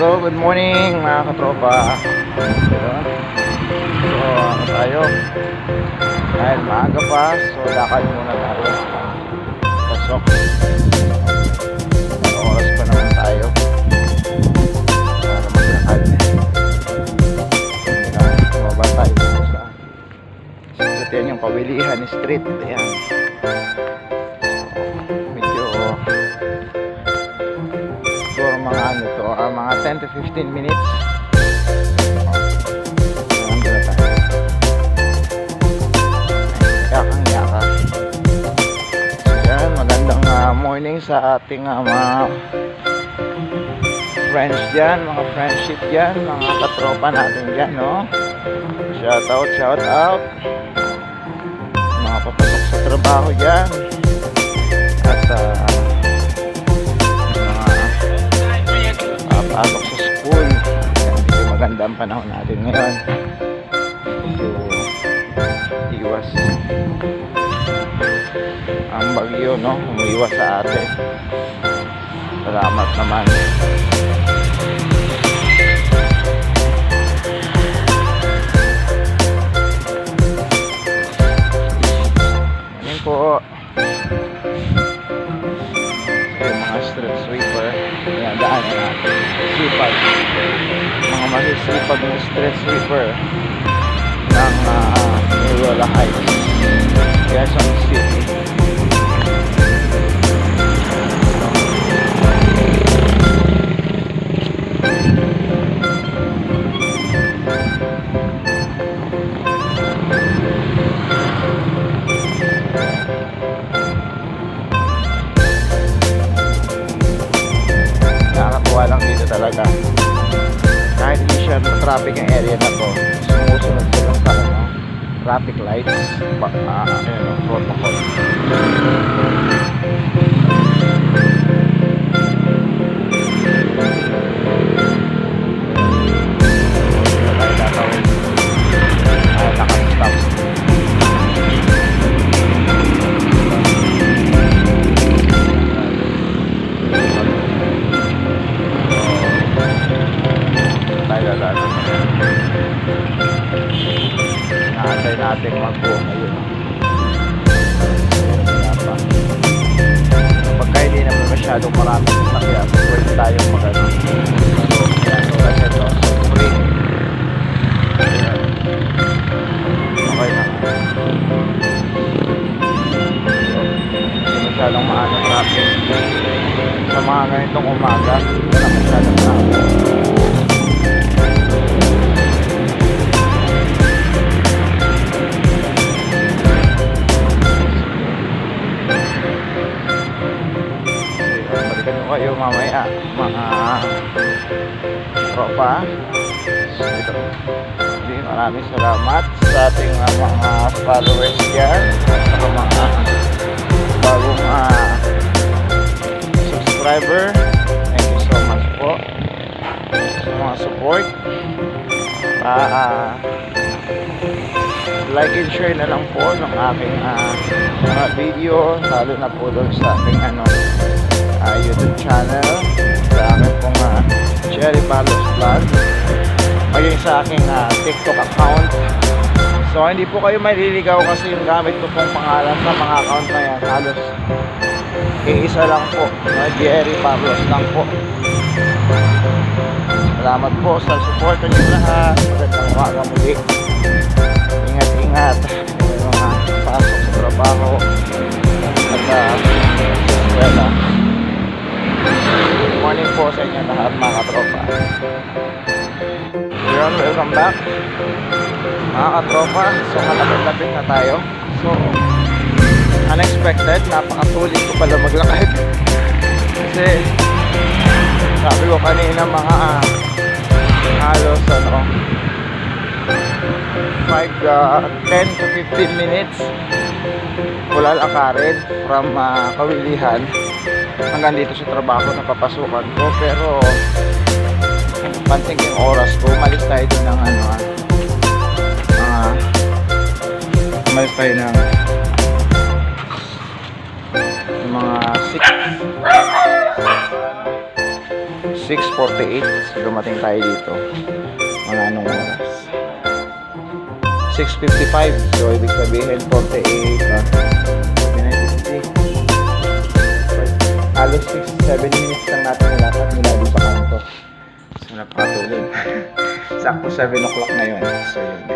Hello, good morning mga katropa. So, ano tayo? Dahil maaga pa, so lakad muna tayo. Pasok. May oras pa naman tayo para maglakad. Bumaba tayo sa sasakyan yung Pawilihan Street. Ayan. Medyo siguro mga ano to, mga 10 to 15 minutes. Nandun na tayo. Yakang-yaka. So yan, magandang morning sa ating mga friends dyan, mga friendship dyan, mga katropa natin dyan, no? Shout out. Mga papasok sa trabaho dyan. At pasok sa school. Medyo maganda ang panahon natin ngayon. Medyo iwas ang bagyo, no? Umiwas sa atin. Salamat naman. Morning po. Yung mga street sweeper, daan na sipag, mga masisipag na street sweeper ng Loyola Heights, Quezon City. Nakakatuwa lang dito talaga, kahit hindi siya traffic ang area na to, sumusunod sila sa traffic lights, protocol. Naantay natin mag-boom. Ayun. Pagka hindi naman masyadong maraming sasakyan, pwede tayong mag-ano. So, yan. So, kasi ito, free. Okay na. Hindi masyadong maano traffic. Sa mga ganitong umaga, wala masyadong traffic. Kayo mamaya mga tropa. Maraming salamat sa ating mga followers dyan, sa mga bagong subscriber. Thank you so much po sa mga support. Like and share na lang po ng aking mga video, lalo na po doon sa ating YouTube channel, sa aking pong Cherry Palos Vlog, maging sa aking TikTok account. So hindi po kayo maliligaw kasi yung gamit ko pong pangalan sa mga account na yan, halos iisa lang po, Cherry Palos lang po. Salamat po sa support niyo lahat. Magandang umaga muli. Ingat yung mga pasok sa trabaho at sa eskwela. Good morning po sa inyo lahat mga katropa. Yun, welcome back mga katropa. So malapit-lapit na tayo. So unexpected, napakasulit ko pala maglakad. Kasi sabi ko kanina mga halos 10 to 15 minutes wala lakarin from Pawilihan hanggang dito sa trabaho na papasukan ko. Pero pansin ko yung oras ko, umalis tayo din ng umalis tayo ng mga 6 6:48 dumating tayo dito. Mga anong oras? 6:55. So, ibig sabihin 48 halos 6-7 minutes lang natin nilakad mula doon sa kanto. So, napakatulog. Sakto 7 o'clock na yun. So, yun.